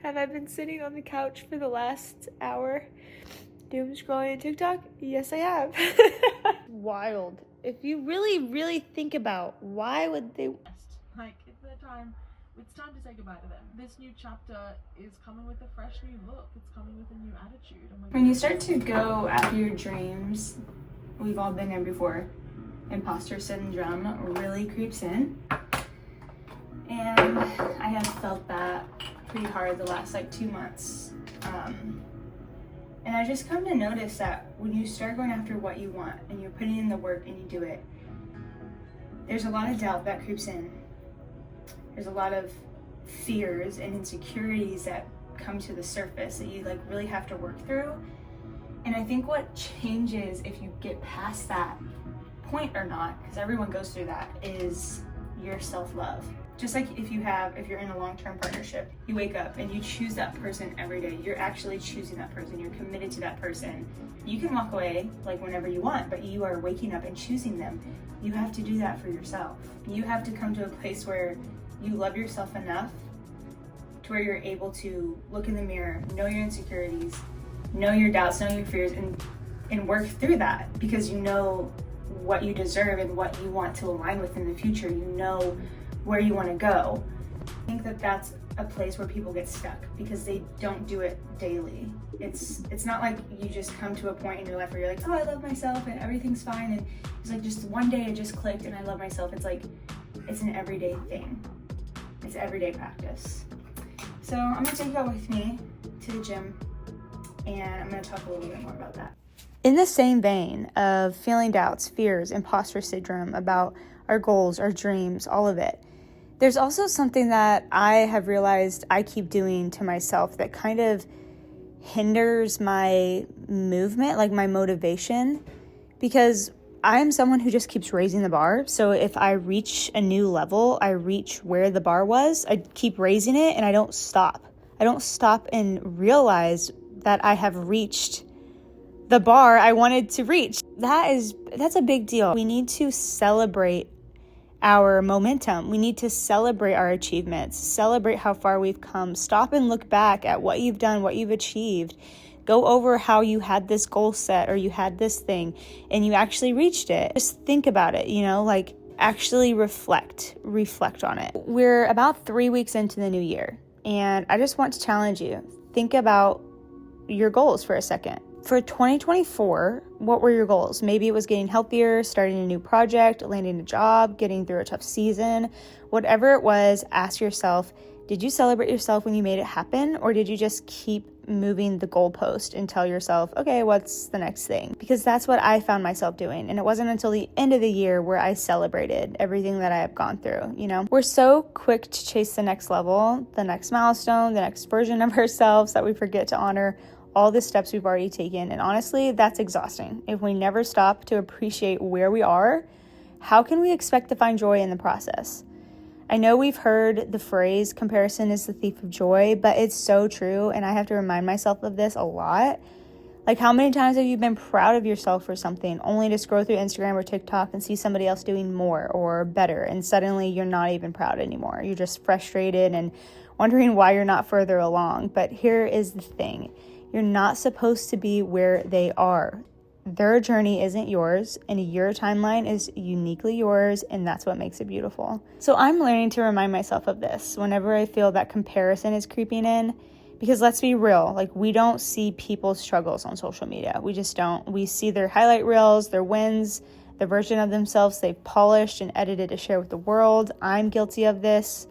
Have I been sitting on the couch for the last hour doom scrolling TikTok? Yes, I have. Wild. If you really think about why would they... Like, it's time to say goodbye to them. This new chapter is coming with a fresh new look. It's coming with a new attitude. When you start to go after your dreams, we've all been there before, imposter syndrome really creeps in. And I have felt that pretty hard the last 2 months. And I just come to notice that when you start going after what you want and you're putting in the work and you do it, there's a lot of doubt that creeps in. There's a lot of fears and insecurities that come to the surface that you really have to work through. And I think what changes if you get past that point or not, because everyone goes through that, is your self-love. Just like if you're in a long-term partnership, you wake up and you choose that person every day. You're actually choosing that person. You're committed to that person. You can walk away whenever you want, but you are waking up and choosing them. You have to do that for yourself. You have to come to a place where you love yourself enough to where you're able to look in the mirror, know your insecurities, know your doubts, know your fears, and work through that, because you know what you deserve and what you want to align with in the future. You know where you want to go. I think that that's a place where people get stuck because they don't do it daily. It's not like you just come to a point in your life where you're like, oh, I love myself and everything's fine, and it's just one day it just clicked and I love myself. It's an everyday thing. It's everyday practice. So I'm gonna take you out with me to the gym and I'm gonna talk a little bit more about that. In the same vein of feeling doubts, fears, imposter syndrome about our goals, our dreams, all of it, there's also something that I have realized I keep doing to myself that kind of hinders my movement, my motivation, because I'm someone who just keeps raising the bar. So if I reach a new level, I reach where the bar was, I keep raising it and I don't stop. I don't stop and realize that I have reached the bar I wanted to reach. That's a big deal. We need to celebrate our momentum. We need to celebrate our achievements, celebrate how far we've come. Stop and look back at what you've done, what you've achieved. Go over how you had this goal set or you had this thing and you actually reached it. Just think about it, actually reflect on it. We're about 3 weeks into the new year, and I just want to challenge you. Think about your goals for a second. For 2024, what were your goals? Maybe it was getting healthier, starting a new project, landing a job, getting through a tough season. Whatever it was, ask yourself, did you celebrate yourself when you made it happen? Or did you just keep moving the goalpost and tell yourself, okay, what's the next thing? Because that's what I found myself doing. And it wasn't until the end of the year where I celebrated everything that I have gone through. We're so quick to chase the next level, the next milestone, the next version of ourselves, that we forget to honor all the steps we've already taken. And honestly, that's exhausting. If we never stop to appreciate where we are, how can we expect to find joy in the process? I know we've heard the phrase, comparison is the thief of joy, but it's so true. And I have to remind myself of this a lot. How many times have you been proud of yourself for something only to scroll through Instagram or TikTok and see somebody else doing more or better, and suddenly you're not even proud anymore? You're just frustrated and wondering why you're not further along. But here is the thing. You're not supposed to be where they are. Their journey isn't yours, and your timeline is uniquely yours, and that's what makes it beautiful. So I'm learning to remind myself of this whenever I feel that comparison is creeping in, because let's be real, we don't see people's struggles on social media. We just don't. We see their highlight reels, their wins, the version of themselves they've polished and edited to share with the world. I'm guilty of this.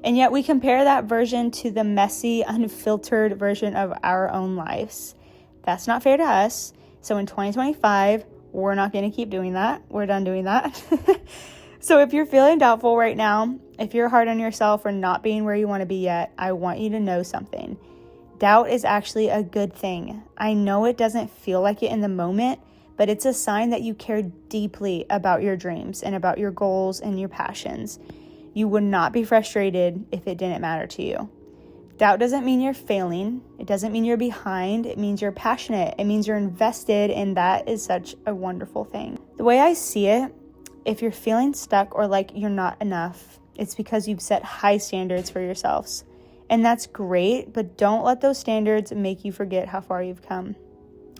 And yet we compare that version to the messy, unfiltered version of our own lives. That's not fair to us. So in 2025, we're not going to keep doing that. We're done doing that. So if you're feeling doubtful right now, if you're hard on yourself for not being where you want to be yet, I want you to know something. Doubt is actually a good thing. I know it doesn't feel like it in the moment, but it's a sign that you care deeply about your dreams and about your goals and your passions. You would not be frustrated if it didn't matter to you. Doubt doesn't mean you're failing. It doesn't mean you're behind. It means you're passionate. It means you're invested, and that is such a wonderful thing. The way I see it, if you're feeling stuck or like you're not enough, it's because you've set high standards for yourselves. And that's great, but don't let those standards make you forget how far you've come.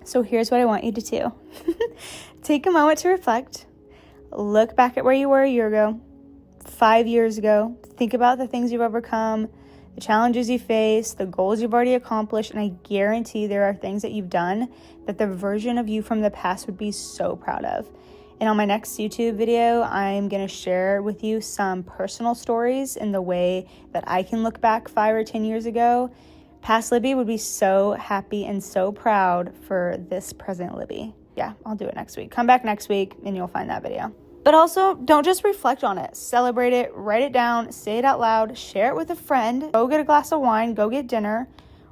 So here's what I want you to do. Take a moment to reflect. Look back at where you were a year ago, 5 years ago. Think about the things you've overcome, the challenges you face, the goals you've already accomplished, and I guarantee there are things that you've done that the version of you from the past would be so proud of. And on my next YouTube video, I'm going to share with you some personal stories in the way that I can look back 5 or 10 years ago. Past Libby would be so happy and so proud for this present Libby. Yeah, I'll do it next week. Come back next week and you'll find that video. But also, don't just reflect on it. Celebrate it, write it down, say it out loud, share it with a friend. Go get a glass of wine, go get dinner,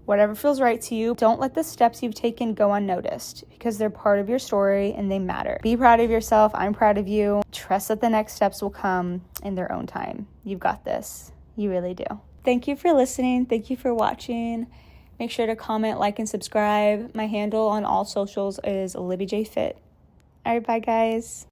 whatever feels right to you. Don't let the steps you've taken go unnoticed because they're part of your story and they matter. Be proud of yourself. I'm proud of you. Trust that the next steps will come in their own time. You've got this. You really do. Thank you for listening. Thank you for watching. Make sure to comment, like, and subscribe. My handle on all socials is LibbyJFit. All right, bye, guys.